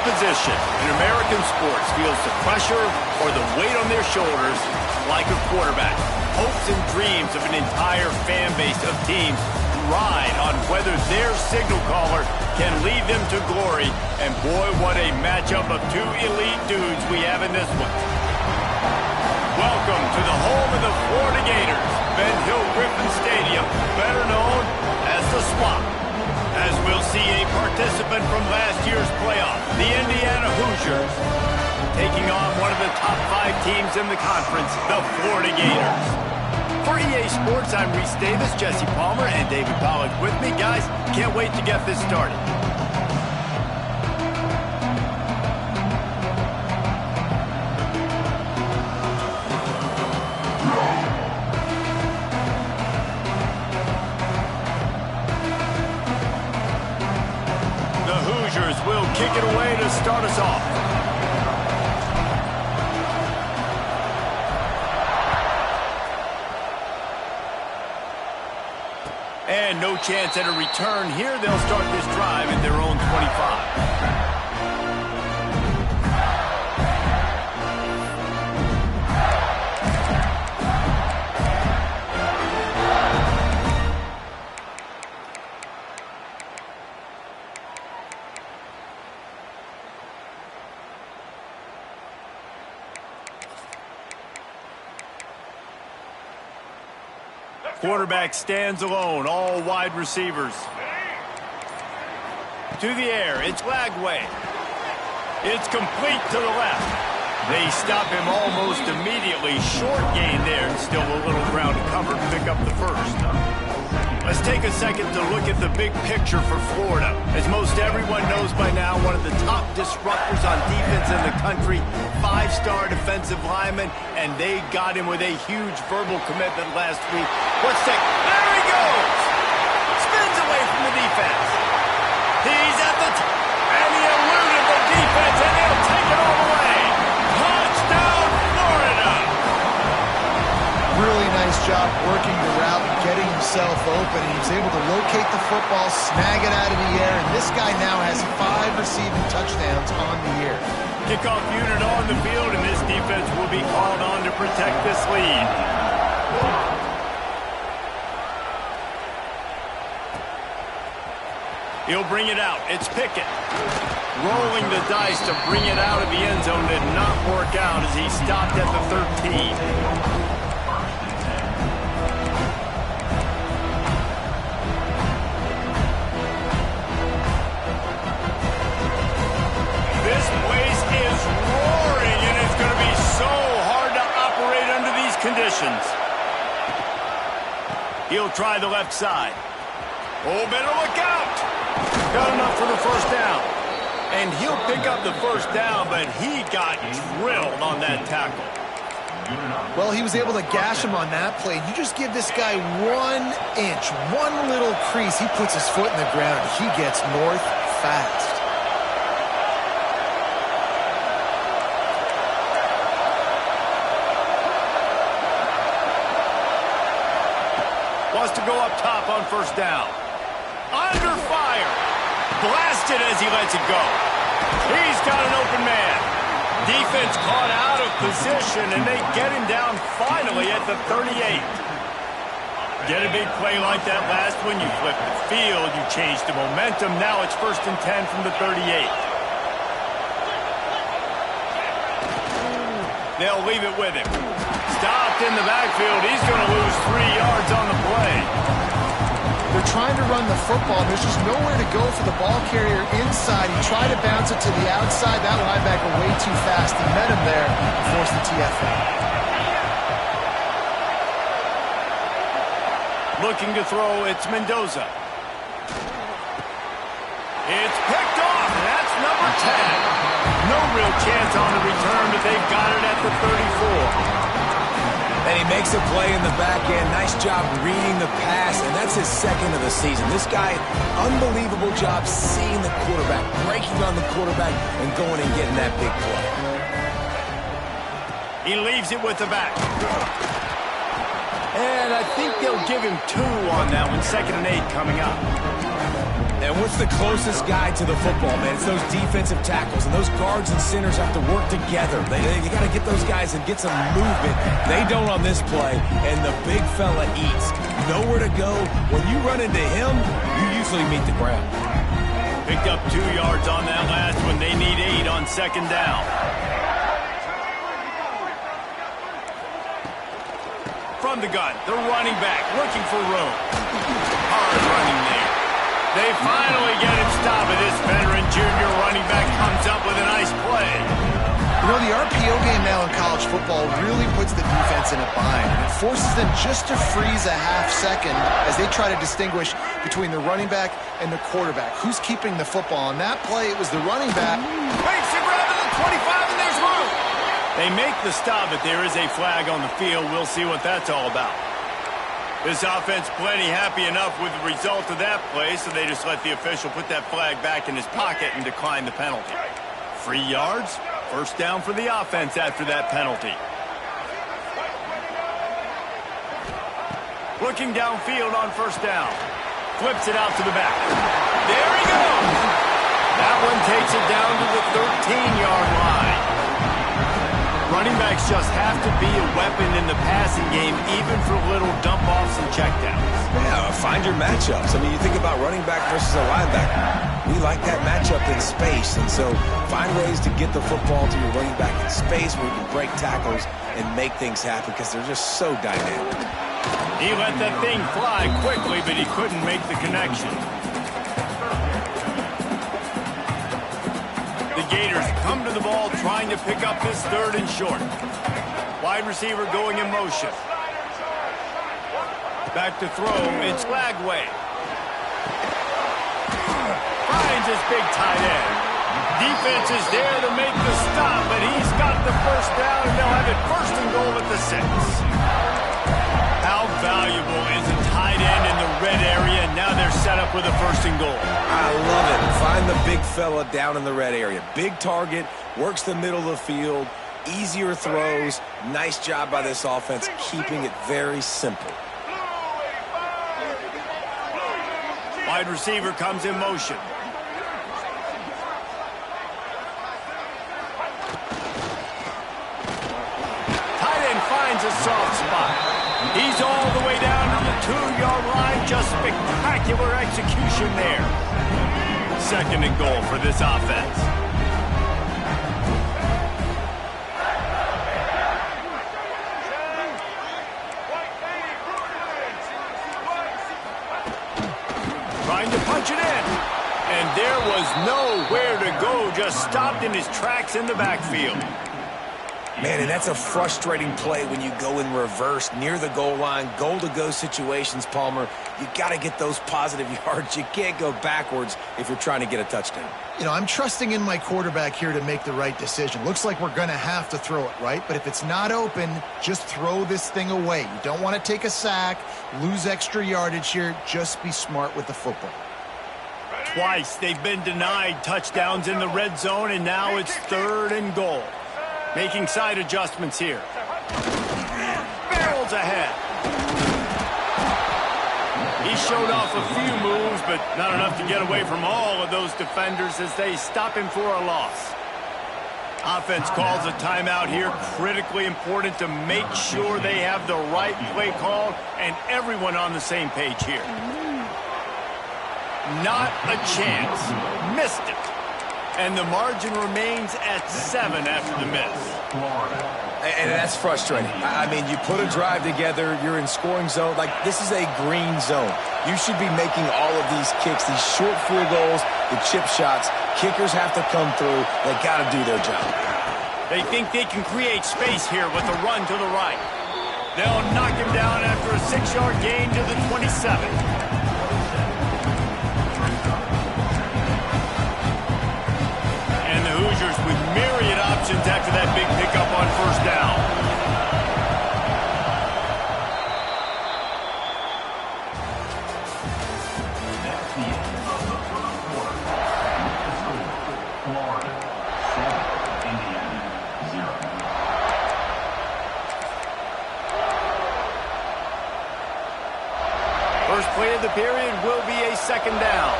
position in American sports feels the pressure or the weight on their shoulders like a quarterback. Hopes and dreams of an entire fan base of teams ride on whether their signal caller can lead them to glory. And boy, what a matchup of two elite dudes we have in this one. Welcome to the home of the Florida Gators, Ben Hill Griffin Stadium, better known as the Swamp. As we'll see a participant from last year's playoff, the Indiana Hoosiers, taking on one of the top 5 teams in the conference, the Florida Gators. For EA Sports, I'm Reese Davis, Jesse Palmer, and David Pollack with me. Guys, can't wait to get this started. The Hoosiers will kick it away to start us off. And no chance at a return here. They'll start this drive at their own 25. Quarterback stands alone, all wide receivers. To the air, it's Lagway. It's complete to the left. They stop him almost immediately. Short gain there, and still a little ground to cover to pick up the first. Let's take a second to look at the big picture for Florida. As most everyone knows by now, one of the top disruptors on defense in the country, 5-star defensive lineman, and they got him with a huge verbal commitment last week. Let's take, there he goes! Spins away from the defense. He's at the and he eluded the defense, and he'll take it all the way. Touchdown, Florida! Really nice job working the route, getting himself open. He was able to locate the football, snag it out of the air, and this guy now has 5 receiving touchdowns on the year. Kickoff unit on the field, and this defense will be called on to protect this lead. He'll bring it out. It's Pickett. Rolling the dice to bring it out of the end zone did not work out as he stopped at the 13. This place is roaring, and it's going to be so hard to operate under these conditions. He'll try the left side. Oh, better look out. Got enough for the first down. And he'll pick up the first down, but he got drilled on that tackle. Well, he was able to gash him on that play. You just give this guy 1 inch, one little crease. He puts his foot in the ground. He gets north fast. Wants to go up top on first down. Under fire. Blasted as he lets it go. He's got an open man. Defense caught out of position, and they get him down finally at the 38. Get a big play like that last one, you flip the field, you change the momentum. Now it's 1st and 10 from the 38. They'll leave it with him. Stopped in the backfield. He's going to lose 3 yards on the play. They're trying to run the football. There's just nowhere to go for the ball carrier inside. He tried to bounce it to the outside. That linebacker way too fast. He met him there and forced the TFL. Looking to throw, it's Mendoza. It's picked off, and that's number 10. No real chance on the return, but they've got it at the 34. And he makes a play in the back end. Nice job reading the pass, and that's his 2nd of the season. This guy, unbelievable job seeing the quarterback, breaking on the quarterback, and going and getting that big play. He leaves it with the back. And I think they'll give him 2 on that one. 2nd and 8 coming up. And what's the closest guy to the football, man? It's those defensive tackles, and those guards and centers have to work together. You got to get those guys and get some movement. They don't on this play, and the big fella eats. Nowhere to go. When you run into him, you usually meet the ground. Picked up 2 yards on that last one. They need 8 on second down. From the gun, the running back looking for room. Hard running there. They finally get him stopped, and this veteran junior running back comes up with a nice play. You know, the RPO game now in college football really puts the defense in a bind. And it forces them just to freeze a half second as they try to distinguish between the running back and the quarterback. Who's keeping the football? On that play, it was the running back. Makes the grab to the 25, and there's room. They make the stop, but there is a flag on the field. We'll see what that's all about. This offense plenty happy enough with the result of that play, so they just let the official put that flag back in his pocket and decline the penalty. 3 yards, first down for the offense after that penalty. Looking downfield on first down. Flips it out to the back. There he goes. That one takes it down to the 13-yard line. Running backs just have to be a weapon in the passing game, even for little dump-offs and checkdowns. Yeah, find your matchups. I mean, you think about running back versus a linebacker. We like that matchup in space, and so find ways to get the football to your running back in space where you can break tackles and make things happen because they're just so dynamic. He let that thing fly quickly, but he couldn't make the connection. The Gators come to the ball trying to pick up this 3rd and short. Wide receiver going in motion. Back to throw, it's Lagway. Finds his big tight end. Defense is there to make the stop, but he's got the first down, and they'll have it 1st and goal at the 6. How valuable is a tight end in the red area? Now they're set up with a 1st and goal. I love it. Find the big fella down in the red area. Big target, works the middle of the field, easier throws. Nice job by this offense, keeping it very simple. Wide receiver comes in motion. Tight end finds a soft spot. He's all the way down to the 2-yard line. Just spectacular execution there. 2nd and goal for this offense. Trying to punch it in. And there was nowhere to go. Just stopped in his tracks in the backfield. Man, and that's a frustrating play when you go in reverse near the goal line, goal-to-go situations, Palmer. You got to get those positive yards. You can't go backwards if you're trying to get a touchdown. You know, I'm trusting in my quarterback here to make the right decision. Looks like we're going to have to throw it, right? But if it's not open, just throw this thing away. You don't want to take a sack, lose extra yardage here. Just be smart with the football. Twice they've been denied touchdowns in the red zone, and now it's 3rd and goal. Making side adjustments here. Barrels ahead. He showed off a few moves, but not enough to get away from all of those defenders as they stop him for a loss. Offense calls a timeout here. Critically important to make sure they have the right play call and everyone on the same page here. Not a chance. Missed it. And the margin remains at 7 after the miss. And that's frustrating. I mean, you put a drive together, you're in scoring zone. Like, this is a green zone. You should be making all of these kicks, these short field goals, the chip shots. Kickers have to come through. They got to do their job. They think they can create space here with a run to the right. They'll knock him down after a 6-yard gain to the 27. Hoosiers with myriad options after that big pickup on first down. That's the end of the first quarter. Florida 7, Indiana 0. First play of the period will be a 2nd down.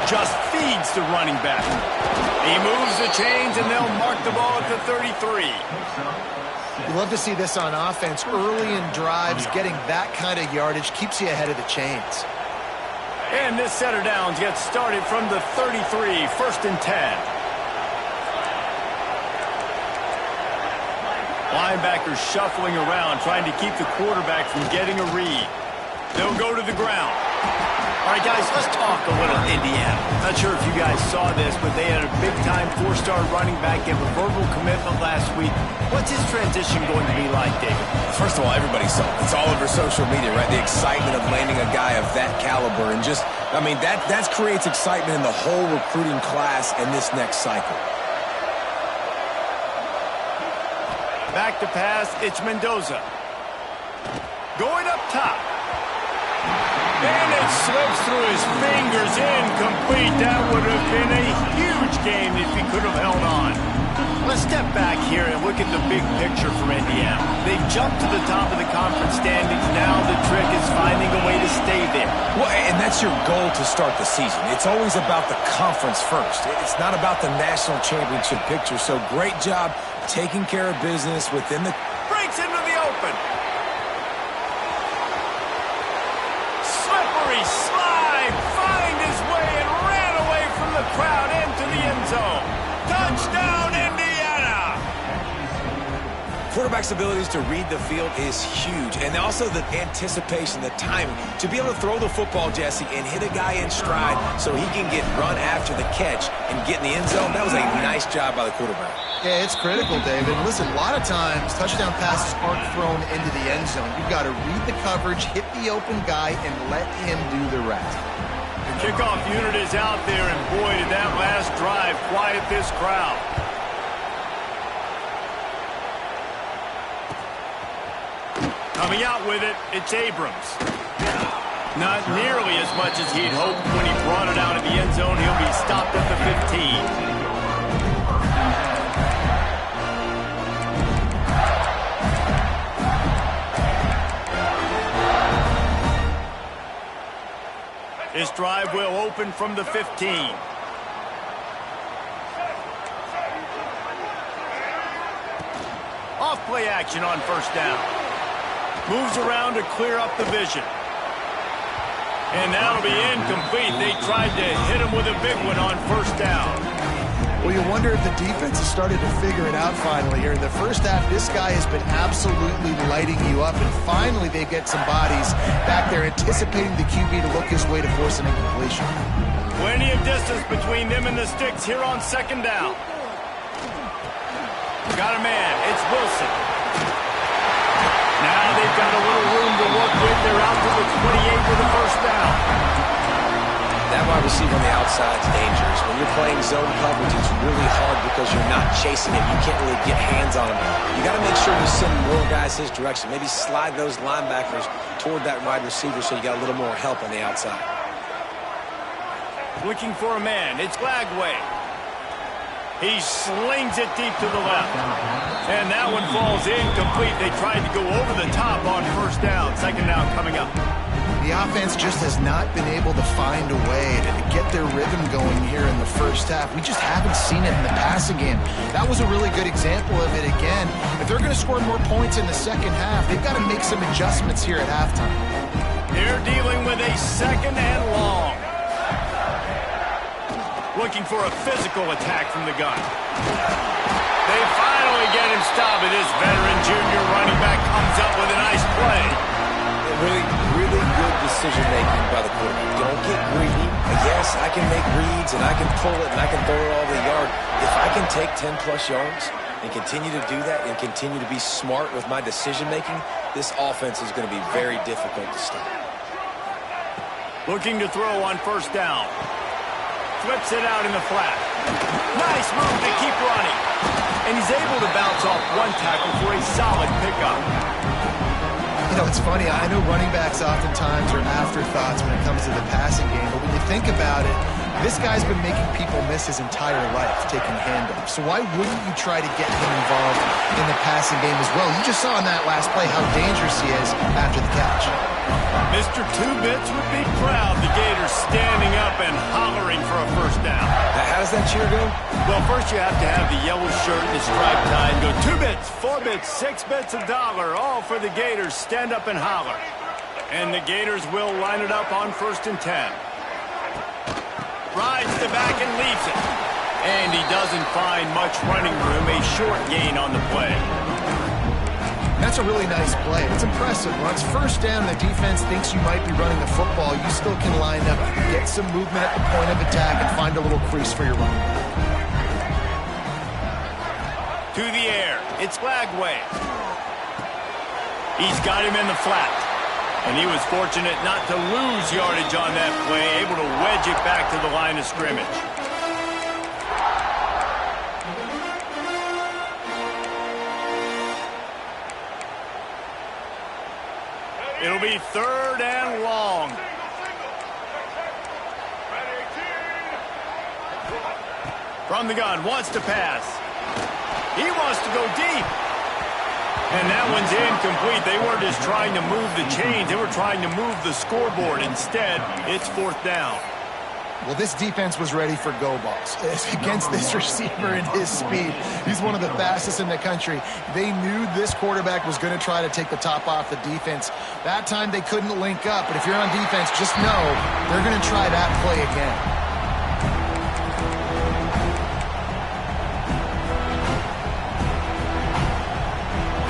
just feeds the running back. He moves the chains, and they'll mark the ball at the 33. You love to see this on offense. Early in drives, getting that kind of yardage keeps you ahead of the chains. And this set of downs gets started from the 33, 1st and 10. Linebackers shuffling around, trying to keep the quarterback from getting a read. They'll go to the ground. All right, guys, let's talk a little Indiana. Not sure if you guys saw this, but they had a big-time 4-star running back give a verbal commitment last week. What's his transition going to be like, David? First of all, everybody saw it. It's all over social media, right? The excitement of landing a guy of that caliber. And just, I mean, that creates excitement in the whole recruiting class in this next cycle. Back to pass, it's Mendoza. Going up top. And it slips through his fingers, incomplete. That would have been a huge game if he could have held on. Let's step back here and look at the big picture for Indiana. They've jumped to the top of the conference standings. Now the trick is finding a way to stay there. Well, and that's your goal to start the season. It's always about the conference first. It's not about the national championship picture. So great job taking care of business within the... Breaks into the open. Slippery slide. Find his way and ran away from the crowd into the end zone. Touchdown, Indiana! Quarterback's abilities to read the field is huge. And also the anticipation, the timing. To be able to throw the football, Jesse, and hit a guy in stride so he can get run after the catch and get in the end zone, that was a nice job by the quarterback. Yeah, it's critical, David. Listen, a lot of times touchdown passes aren't thrown into the end zone. You've got to read the coverage, hit the open guy, and let him do the rest. The kickoff unit is out there, and boy, did that last drive quiet this crowd. Coming out with it, it's Abrams. Not nearly as much as he'd hoped when he brought it out of the end zone. He'll be stopped at the 15. This drive will open from the 15. Off play action on first down. Moves around to clear up the vision. And that'll be incomplete. They tried to hit him with a big one on first down. Well, you wonder if the defense has started to figure it out finally here. In the first half, this guy has been absolutely lighting you up, and finally they get some bodies back there anticipating the QB to look his way to force an incompletion. Plenty of distance between them and the sticks here on second down. Got a man. It's Wilson. Now they've got a little room to work with. They're out to the 28 with the first down. That wide receiver on the outside is dangerous. When you're playing zone coverage, it's really hard because you're not chasing him. You can't really get hands on him. You got to make sure you send more guys his direction. Maybe slide those linebackers toward that wide receiver so you got a little more help on the outside. Looking for a man. It's Lagway. He slings it deep to the left. And that one falls incomplete. They tried to go over the top on first down. Second down coming up. The offense just has not been able to find a way to get their rhythm going here in the first half. We just haven't seen it in the passing game. That was a really good example of it again. If they're going to score more points in the second half, they've got to make some adjustments here at halftime. They're dealing with a second and long. Looking for a physical attack from the gun. They finally get him stopped, and this veteran junior running back comes up with a nice play. Really good decision-making by the quarterback. Don't get greedy. Yes, I can make reads, and I can pull it, and I can throw it all the yard. If I can take 10-plus yards and continue to do that and continue to be smart with my decision-making, this offense is going to be very difficult to stop. Looking to throw on first down. Flips it out in the flat. Nice move to keep running. And he's able to bounce off one tackle for a solid pickup. You know, it's funny. I know running backs oftentimes are afterthoughts when it comes to the passing game, but when you think about it, This guy's been making people miss his entire life taking handoffs. So why wouldn't you try to get him involved in the passing game as well? You just saw in that last play how dangerous he is after the catch. Mr. Two-Bits would be proud. The Gators standing up and hollering for a first down. How does that cheer go? Well, first you have to have the yellow shirt and the striped tie and go 2 bits, 4 bits, 6 bits, $1, all for the Gators. Stand up and holler. And the Gators will line it up on 1st and 10. Rides the back and leaves it. And he doesn't find much running room. A short gain on the play. That's a really nice play. It's impressive. Once first down, the defense thinks you might be running the football. You still can line up, get some movement at the point of attack, and find a little crease for your running back. To the air. It's Flagway. He's got him in the flat. And he was fortunate not to lose yardage on that play, able to wedge it back to the line of scrimmage. It'll be 3rd and long. From the gun, wants to pass. He wants to go deep. And that one's incomplete. They weren't just trying to move the chains. They were trying to move the scoreboard. Instead, it's 4th down. Well, this defense was ready for go balls. Against this receiver and his speed, he's one of the fastest in the country. They knew this quarterback was going to try to take the top off the defense. That time they couldn't link up, but if you're on defense, just know they're going to try that play again.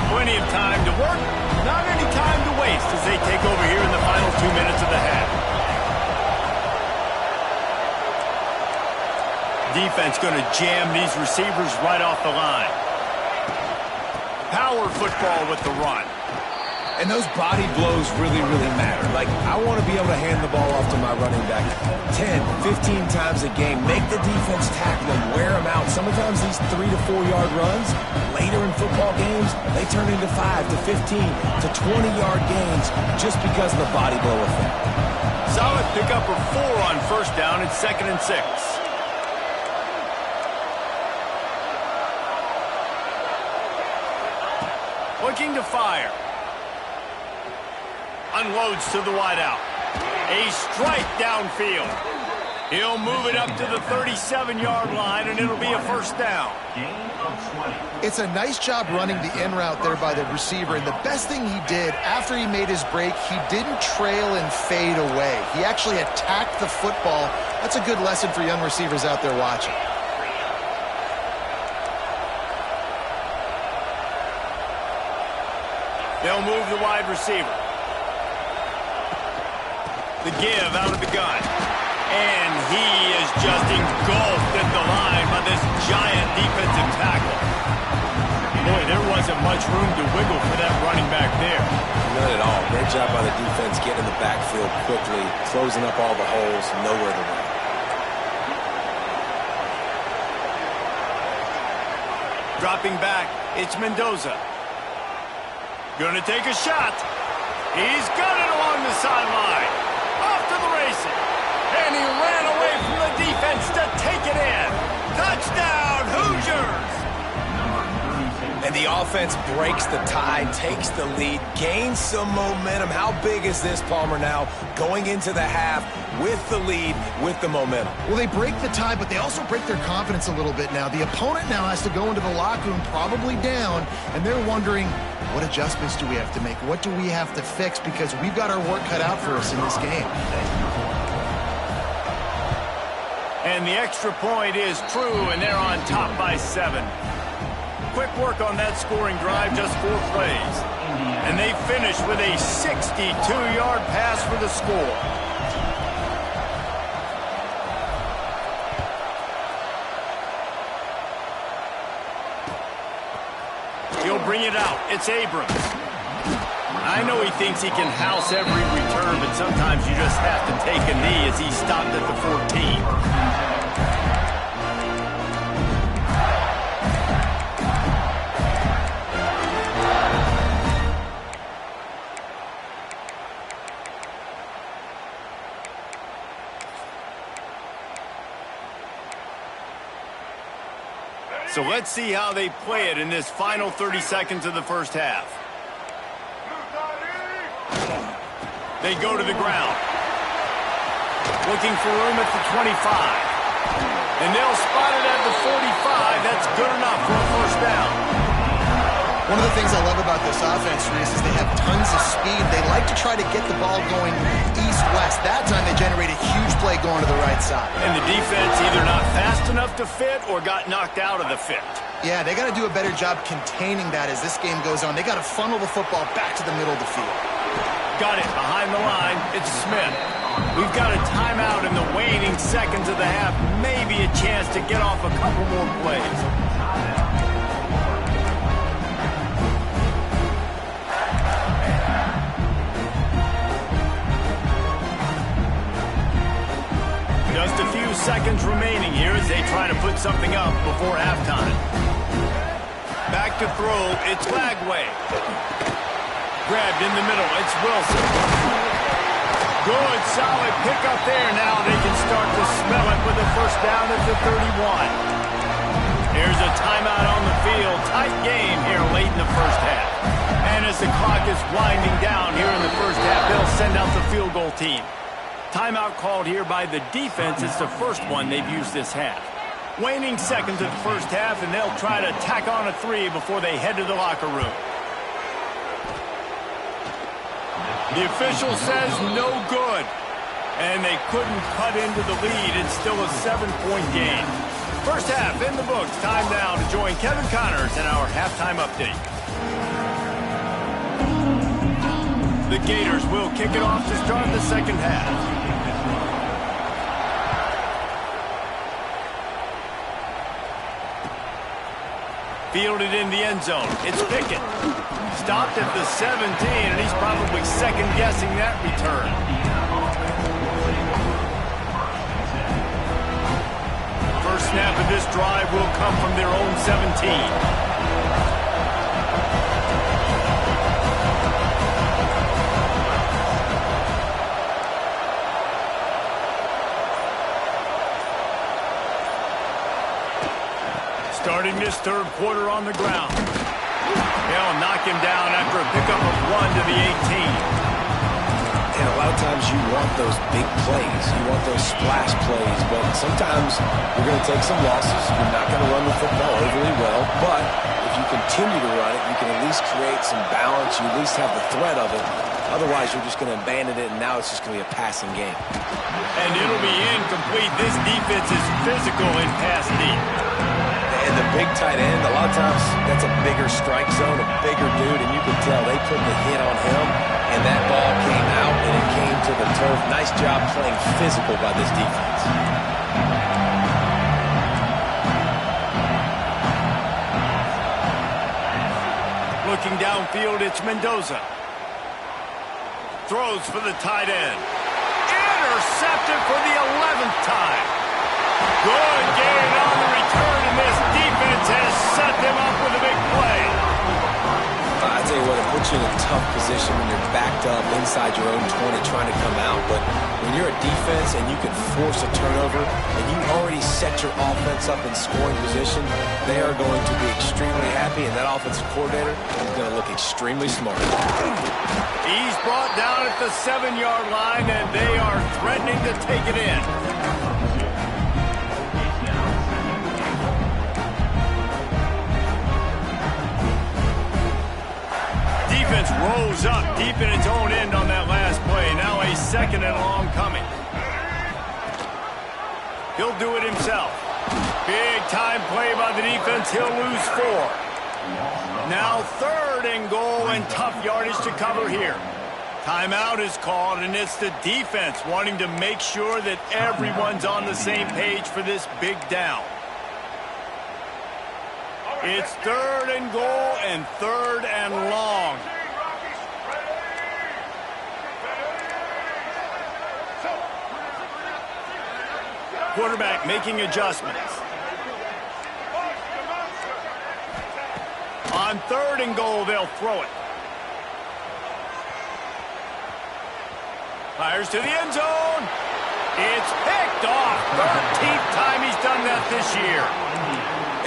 Plenty of time to work, not any time to waste as they take over here in the final 2 minutes of the half. Defense going to jam these receivers right off the line. Power football with the run. And those body blows really, really matter. Like, I want to be able to hand the ball off to my running back 10, 15 times a game. Make the defense tackle him, wear him out. Sometimes these 3 to 4 yard runs, later in football games, they turn into 5 to 15 to 20-yard gains just because of the body blow effect. Solid pickup of 4 on 1st down and 2nd and 6. Looking to fire. Unloads to the wideout. A strike downfield. He'll move it up to the 37-yard line, and it'll be a 1st down. It's a nice job running the in route there by the receiver, and the best thing he did after he made his break, he didn't trail and fade away. He actually attacked the football. That's a good lesson for young receivers out there watching. They'll move the wide receiver. The give out of the gun. And he is just engulfed at the line by this giant defensive tackle. Boy, there wasn't much room to wiggle for that running back there. Not at all. Great job by the defense getting in the backfield quickly, closing up all the holes, nowhere to run. Dropping back, it's Mendoza. Gonna take a shot. He's got it along the sideline. Off to the races. And he ran away from the defense to take it in. Touchdown, Hoosiers! And the offense breaks the tie, takes the lead, gains some momentum. How big is this, Palmer, now going into the half with the lead, with the momentum? Well, they break the tie, but they also break their confidence a little bit now. The opponent now has to go into the locker room probably down, and they're wondering, what adjustments do we have to make? What do we have to fix? Because we've got our work cut out for us in this game. And the extra point is true, and they're on top by 7. Quick work on that scoring drive, just 4 plays. And they finish with a 62-yard pass for the score. He'll bring it out. It's Abrams. I know he thinks he can house every return, but sometimes you just have to take a knee as he stopped at the 14. So let's see how they play it in this final 30 seconds of the first half. They go to the ground. Looking for room at the 25. And they'll spot it at the 45. That's good enough for a first down. One of the things I love about this offense, Reese, is they have tons of speed. They like to try to get the ball going east-west. That time they generate a huge play going to the right side. And the defense either not fast enough to fit or got knocked out of the fit. Yeah, they got to do a better job containing that as this game goes on. They got to funnel the football back to the middle of the field. Got it behind the line. It's Smith. We've got a timeout in the waning seconds of the half. Maybe a chance to get off a couple more plays. Just a few seconds remaining here as they try to put something up before halftime. Back to throw. It's Lagway. Grabbed in the middle. It's Wilson. Good, solid pickup there. Now they can start to smell it with a first down at the 31. Here's a timeout on the field. Tight game here late in the first half. And as the clock is winding down here in the first half, they'll send out the field goal team. Timeout called here by the defense. It's the first one they've used this half. Waning seconds of the first half, and they'll try to tack on a 3 before they head to the locker room. The official says no good. And they couldn't cut into the lead. It's still a 7-point game. First half in the books. Time now to join Kevin Connors in our halftime update. The Gators will kick it off to start the second half. Fielded in the end zone. It's Pickett. Stopped at the 17, and he's probably second-guessing that return. First snap of this drive will come from their own 17. Starting this third quarter on the ground. They'll knock him down after a pickup of 1 to the 18. And a lot of times you want those big plays. You want those splash plays. But sometimes you're going to take some losses. You're not going to run the football overly well. But if you continue to run it, you can at least create some balance. You at least have the threat of it. Otherwise, you're just going to abandon it, and now it's just going to be a passing game. And it'll be incomplete. This defense is physical in pass deep. And the big tight end, a lot of times that's a bigger strike zone, a bigger dude, and you can tell they put the hit on him, and that ball came out, and it came to the turf. Nice job playing physical by this defense. Looking downfield, it's Mendoza. Throws for the tight end. Intercepted for the 11th time. Good gain on the return, and this defense has set them up with a big play. I tell you what, it puts you in a tough position when you're backed up inside your own 20 trying to come out. But when you're a defense and you can force a turnover and you already set your offense up in scoring position, they are going to be extremely happy, and that offensive coordinator is going to look extremely smart. He's brought down at the 7-yard line, and they are threatening to take it in. Defense rose up deep in its own end on that last play. Now a second and long coming. He'll do it himself. Big time play by the defense. He'll lose 4. Now 3rd and goal, and tough yardage to cover here. Timeout is called, and it's the defense wanting to make sure that everyone's on the same page for this big down. It's 3rd and goal and 3rd and long. Quarterback making adjustments. On 3rd and goal, they'll throw it. Fires to the end zone. It's picked off. 13th time he's done that this year.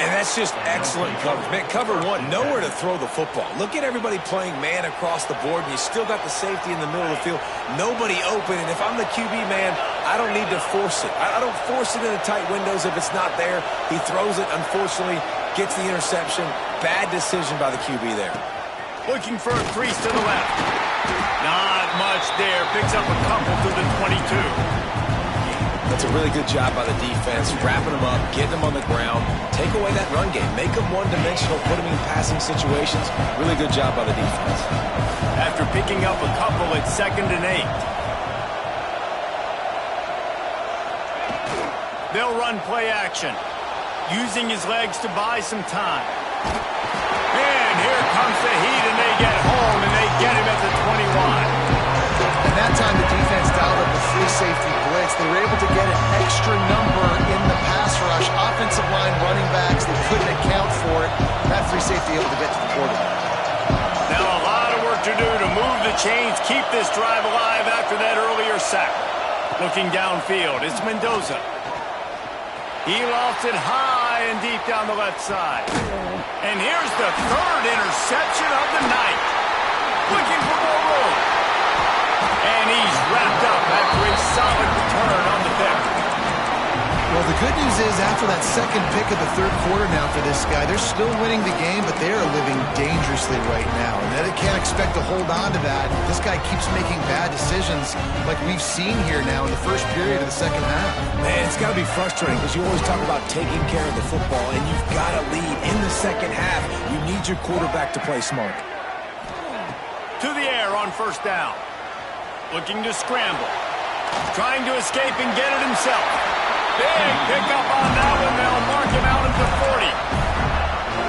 And that's just excellent coverage. Man, cover one, nowhere to throw the football. Look at everybody playing man across the board, and you still got the safety in the middle of the field. Nobody open, and if I'm the QB, man, I don't need to force it. I don't force it into tight windows if it's not there. He throws it, unfortunately, gets the interception. Bad decision by the QB there. Looking for a crease to the left. Not much there. Picks up a couple to the 22. That's a really good job by the defense, wrapping them up, getting them on the ground, take away that run game, make them one-dimensional, put them in passing situations. Really good job by the defense. After picking up a couple, it's 2nd and 8. They'll run play action, using his legs to buy some time. And here comes the heat, and they get home, and they get him at the 21. And that time the defense dialed up the free safety blitz. They were able to get an extra number in the pass rush. Offensive line running backs, they couldn't account for it. That free safety able to get to the quarterback. Now a lot of work to do to move the chains, keep this drive alive after that earlier sack. Looking downfield, it's Mendoza. He lofts it high and deep down the left side. And here's the 3rd interception of the night. Looking for more room. And he's wrapped up after a solid return on the pick. Well, the good news is after that second pick of the 3rd quarter now for this guy, they're still winning the game, but they are living dangerously right now. And they can't expect to hold on to that. This guy keeps making bad decisions like we've seen here now in the first period of the second half. Man, it's got to be frustrating because you always talk about taking care of the football, and you've got to lead in the second half. You need your quarterback to play smart. To the air on 1st down. Looking to scramble. Trying to escape and get it himself. Big pickup on that one. They'll mark him out at the 40.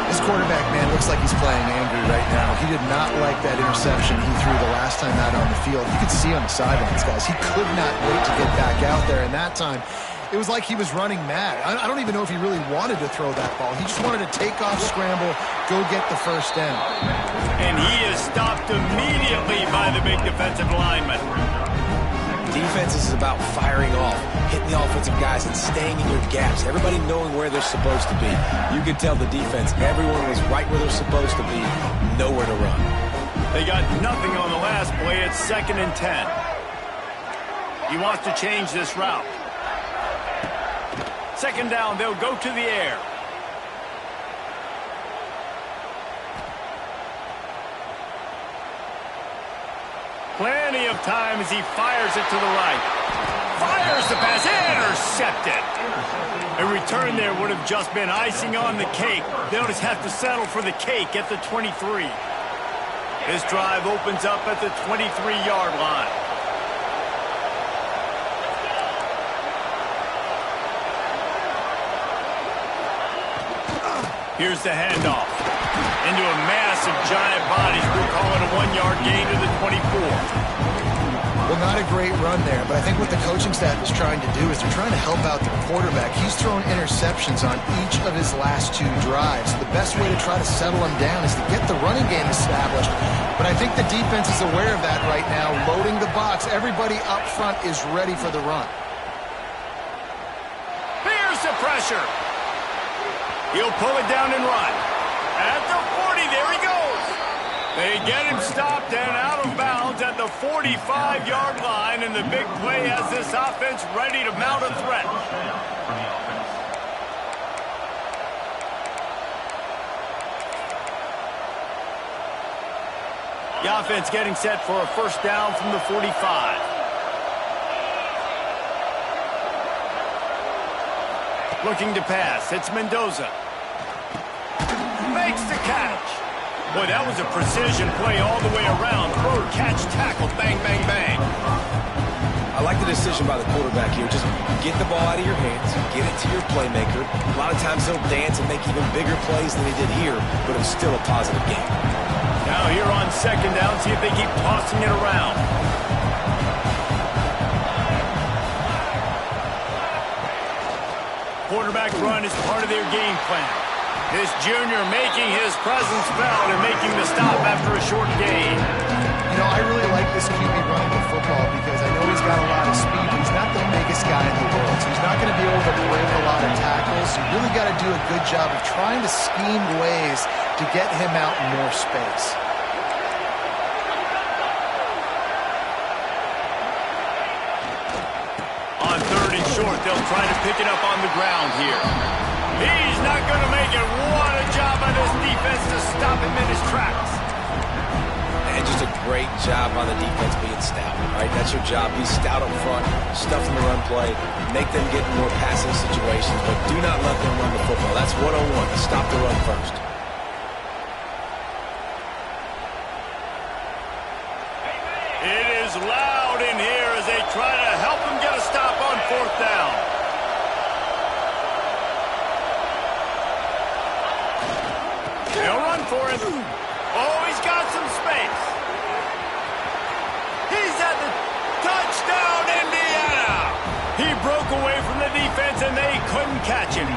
This quarterback, man, looks like he's playing angry right now. He did not like that interception he threw the last time out on the field. You could see on the sidelines, guys. He could not wait to get back out there. And that time, it was like he was running mad. I don't even know if he really wanted to throw that ball. He just wanted to take off, scramble, go get the 1st down. And he is stopped immediately by the big defensive lineman. Defense is about firing off, hitting the offensive guys and staying in your gaps. Everybody knowing where they're supposed to be. You can tell the defense, everyone was right where they're supposed to be, nowhere to run. They got nothing on the last play. It's 2nd and 10. He wants to change this route. 2nd down, they'll go to the air. Plenty of time as he fires it to the right. Fires the pass, intercepted. A return there would have just been icing on the cake. They'll just have to settle for the cake at the 23. This drive opens up at the 23-yard line. Here's the handoff. Into a mass of giant bodies. We'll call it a 1-yard gain to the 24. Well, not a great run there, but I think what the coaching staff is trying to do is they're trying to help out their quarterback. He's thrown interceptions on each of his last 2 drives. The best way to try to settle him down is to get the running game established. But I think the defense is aware of that right now, loading the box. Everybody up front is ready for the run. Here's the pressure. He'll pull it down and run. At the 40, there he goes. They get him stopped and out of bounds at the 45-yard line, and the big play has this offense ready to mount a threat. The offense getting set for a 1st down from the 45. Looking to pass, it's Mendoza. Makes the catch. Boy, that was a precision play all the way around. Throw, catch, tackle, bang, bang, bang. I like the decision by the quarterback here. Just get the ball out of your hands, get it to your playmaker. A lot of times he'll dance and make even bigger plays than he did here, but it was still a positive game. Now here on 2nd down, see if they keep tossing it around. Quarterback run is part of their game plan. This junior making his presence felt and making the stop after a short gain. You know, I really like this QB running the football because I know he's got a lot of speed, but he's not the biggest guy in the world. So he's not going to be able to break a lot of tackles. You really got to do a good job of trying to scheme ways to get him out in more space. On 3rd and short, they'll try to pick it up on the ground here. He's not going to make it. What a job by this defense to stop him in his tracks. And just a great job by the defense being stout, right? That's your job. Be stout up front, stuff in the run play, make them get in more passing situations, but do not let them run the football. That's 101. Stop the run first. It is loud in here as they try to help him get a stop on 4th down. They'll run for it. Oh, he's got some space. He's at the touchdown, Indiana. He broke away from the defense and they couldn't catch him.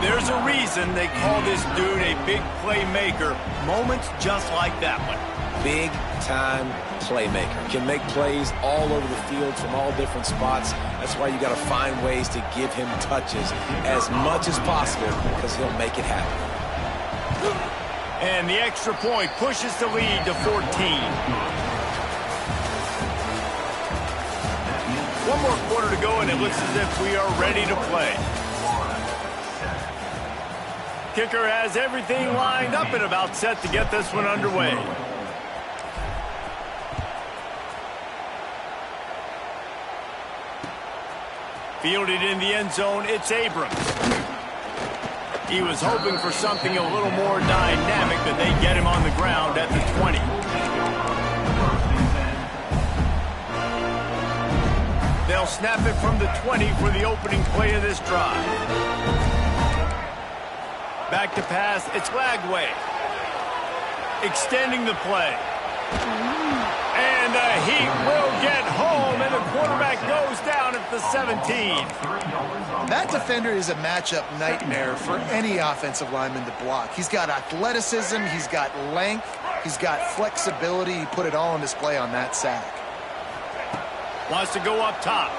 There's a reason they call this dude a big playmaker. Moments just like that one. Big-time playmaker. Can make plays all over the field from all different spots. That's why you got to find ways to give him touches as much as possible because he'll make it happen. And the extra point pushes the lead to 14. One more quarter to go, and it looks as if we are ready to play. Kicker has everything lined up and about set to get this one underway. Fielded in the end zone, it's Abrams. He was hoping for something a little more dynamic, but they get him on the ground at the 20. They'll snap it from the 20 for the opening play of this drive. Back to pass, it's Lagway. Extending the play. And the Heat will get home, and the quarterback goes down at the 17. That defender is a matchup nightmare for any offensive lineman to block. He's got athleticism, he's got length, he's got flexibility. He put it all on display on that sack. Wants to go up top.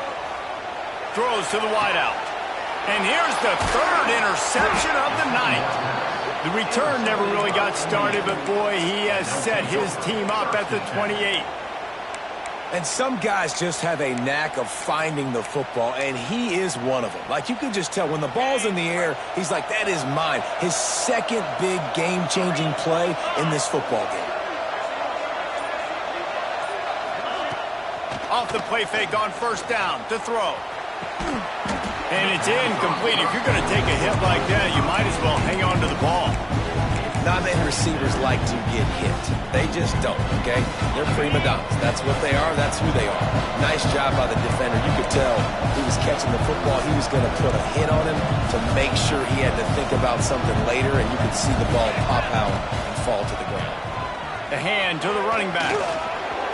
Throws to the wideout. And here's the 3rd interception of the night. The return never really got started, but boy, he has set his team up at the 28. And some guys just have a knack of finding the football, and he is one of them. Like, you can just tell when the ball's in the air, he's like, that is mine. His second big game-changing play in this football game. Off the play fake on 1st down to throw. And it's incomplete. If you're going to take a hit like that, you might as well hang on to the ball. Not many receivers like to get hit. They just don't, okay? They're prima donnas. That's what they are. That's who they are. Nice job by the defender. You could tell he was catching the football. He was going to put a hit on him to make sure he had to think about something later, and you could see the ball pop out and fall to the ground. The hand to the running back.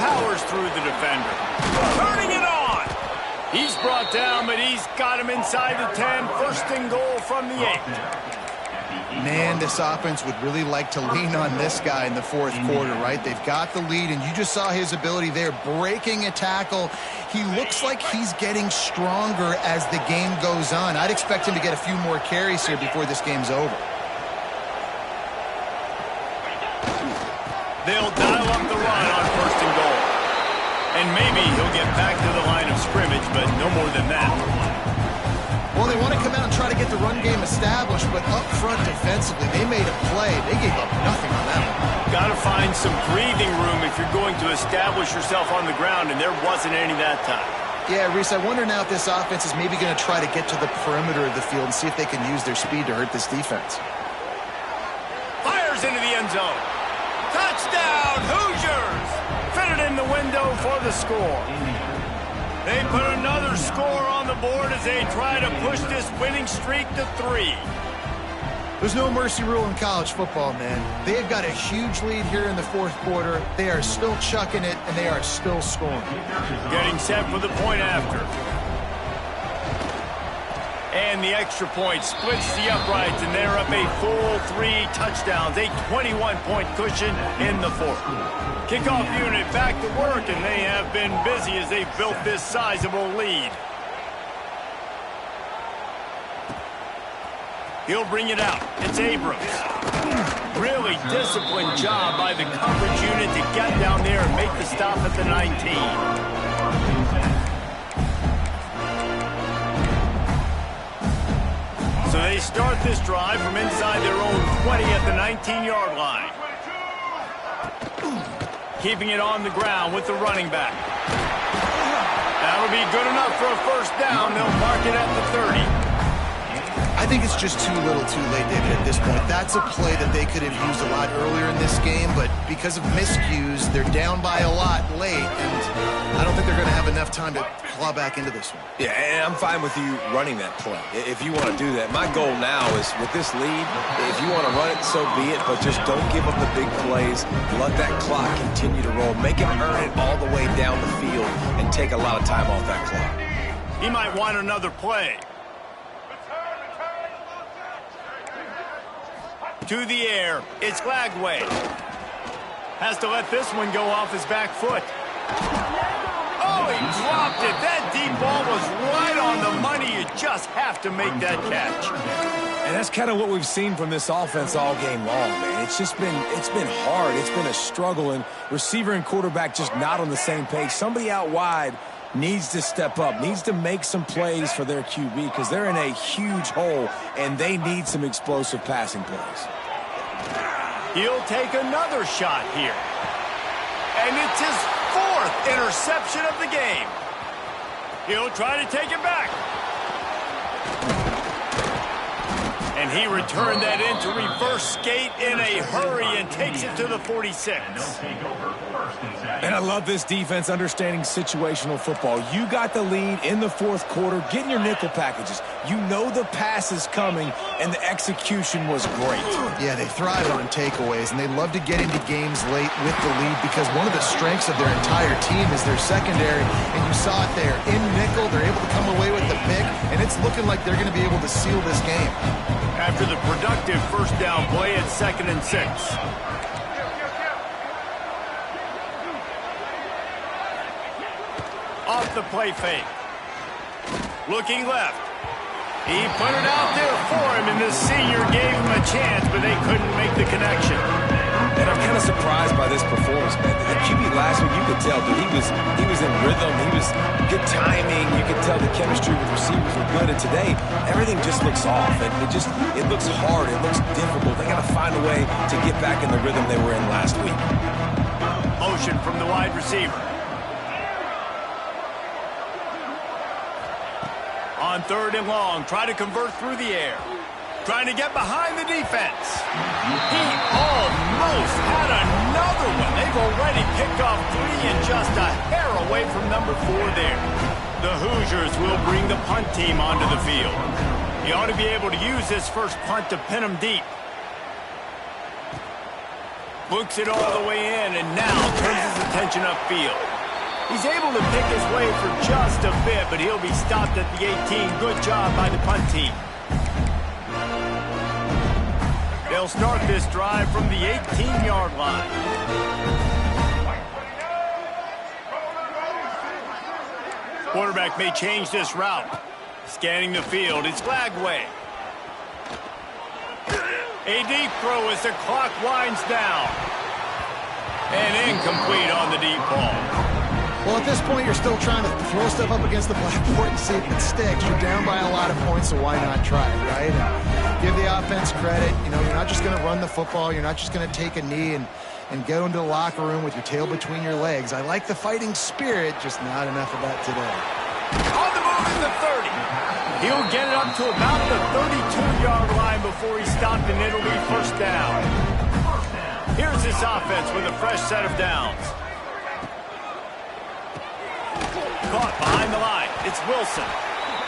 Powers through the defender. Turning it on. He's brought down, but he's got him inside the 10. 1st and goal from the 8. Man, this offense would really like to lean on this guy in the 4th quarter, right? They've got the lead, and you just saw his ability there, breaking a tackle. He looks like he's getting stronger as the game goes on. I'd expect him to get a few more carries here before this game's over. They'll dial up the run on 1st and goal. And maybe he'll get back to the line of scrimmage, but no more than that. Well, they want to come out and try to get the run game established, but up front defensively, they made a play. They gave up nothing on that one. Got to find some breathing room if you're going to establish yourself on the ground, and there wasn't any that time. Yeah, Reese, I wonder now if this offense is maybe going to try to get to the perimeter of the field and see if they can use their speed to hurt this defense. Fires into the end zone. Touchdown, Hoosiers! Fitted in the window for the score. They put another score on the board as they try to push this winning streak to 3. There's no mercy rule in college football, man. They've got a huge lead here in the 4th quarter. They are still chucking it, and they are still scoring. Getting set for the point after. And the extra point splits the uprights, and they're up a full 3 touchdowns, a 21-point cushion in the 4th. Kickoff unit back to work, and they have been busy as they've built this sizable lead. He'll bring it out. It's Abrams. Really disciplined job by the coverage unit to get down there and make the stop at the 19. So they start this drive from inside their own 20 at the 19-yard line. Keeping it on the ground with the running back. That'll be good enough for a first down. They'll mark it at the 30. I think it's just too little too late, David, at this point. That's a play that they could have used a lot earlier in this game, but because of miscues, they're down by a lot late, and I don't think they're going to have enough time to claw back into this one. Yeah, and I'm fine with you running that play if you want to do that. My goal now is with this lead, if you want to run it, so be it, but just don't give up the big plays. Let that clock continue to roll. Make him earn it all the way down the field and take a lot of time off that clock. He might want another play. To the air, it's Lagway. Has to let this one go off his back foot. Oh, he dropped it. That deep ball was right on the money. You just have to make that catch. And that's kind of what we've seen from this offense all game long, man. It's been hard. It's been a struggle, and receiver and quarterback just not on the same page. Somebody out wide needs to step up, needs to make some plays for their QB because they're in a huge hole, and they need some explosive passing plays. He'll take another shot here. And it's his 4th interception of the game. He'll try to take it back. And he returned that into reverse skate in a hurry and takes it to the 46. And I love this defense understanding situational football. You got the lead in the 4th quarter. Get in your nickel packages. You know the pass is coming, and the execution was great. Yeah, they thrive on takeaways, and they love to get into games late with the lead because one of the strengths of their entire team is their secondary, and you saw it there. In nickel, they're able to come away with the pick, and it's looking like they're going to be able to seal this game. After the productive first down play at 2nd and 6. Off the play fake. Looking left. He put it out there for him, and the senior gave him a chance, but they couldn't make the connection. And I'm kind of surprised by this performance, man. The QB last week, you could tell that he was in rhythm. He was good timing. You could tell the chemistry with receivers were good. And today, everything just looks off. And it looks hard. It looks difficult. They got to find a way to get back in the rhythm they were in last week. Motion from the wide receiver. On 3rd and long, try to convert through the air. Trying to get behind the defense. He almost had another one. They've already picked off 3 and just a hair away from number 4 there. The Hoosiers will bring the punt team onto the field. He ought to be able to use this first punt to pin him deep. Books it all the way in and now turns his attention upfield. He's able to pick his way for just a bit, but he'll be stopped at the 18. Good job by the punt team. They'll start this drive from the 18-yard line. Quarterback may change this route. Scanning the field, it's Lagway. A deep throw as the clock winds down. And incomplete on the deep ball. Well, at this point, you're still trying to throw stuff up against the blackboard and see if it sticks. You're down by a lot of points, so why not try it, right? And give the offense credit. You know, you're not just going to run the football. You're not just going to take a knee and go into the locker room with your tail between your legs. I like the fighting spirit, just not enough of that today. On the move in the 30. He'll get it up to about the 32-yard line before he's stopped, and it'll be first down. Here's this offense with a fresh set of downs. Caught behind the line. It's Wilson.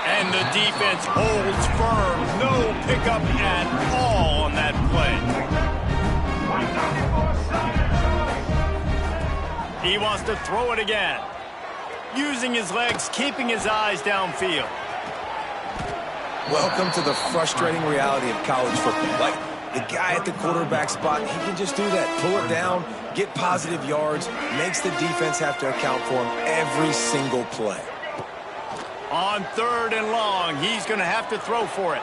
And the defense holds firm. No pickup at all on that play. He wants to throw it again. Using his legs, keeping his eyes downfield. Welcome to the frustrating reality of college football. Like, The guy at the quarterback spot, he can just do that. Pull it down, get positive yards, makes the defense have to account for him every single play. On 3rd and long, he's going to have to throw for it.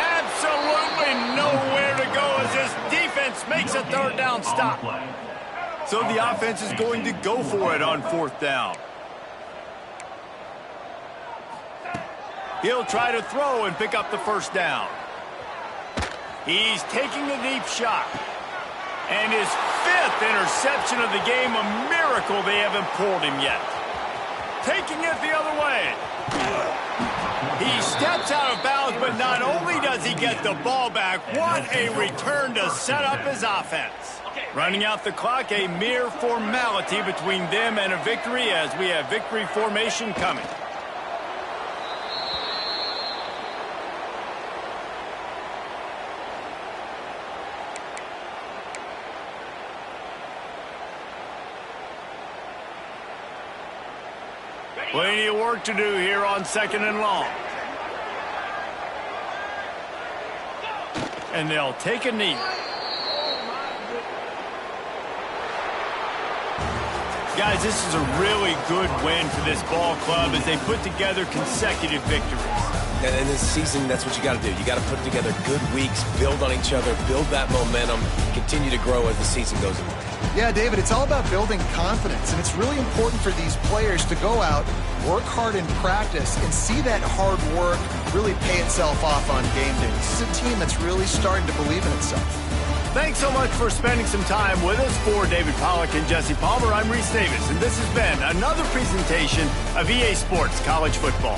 Absolutely nowhere to go as this defense makes a 3rd down stop. So the offense is going to go for it on 4th down. He'll try to throw and pick up the 1st down. He's taking a deep shot. And his 5th interception of the game, a miracle they haven't pulled him yet. Taking it the other way. He steps out of bounds, but not only does he get the ball back, what a return to set up his offense. Running out the clock, a mere formality between them and a victory as we have victory formation coming. Plenty of work to do here on 2nd and long. And they'll take a knee. Guys, this is a really good win for this ball club as they put together consecutive victories. And in this season, that's what you got to do. You got to put together good weeks, build on each other, build that momentum, continue to grow as the season goes on. Yeah, David, it's all about building confidence, and it's really important for these players to go out, work hard in practice, and see that hard work really pay itself off on game day. This is a team that's really starting to believe in itself. Thanks so much for spending some time with us. For David Pollack and Jesse Palmer, I'm Reese Davis, and this has been another presentation of EA Sports College Football.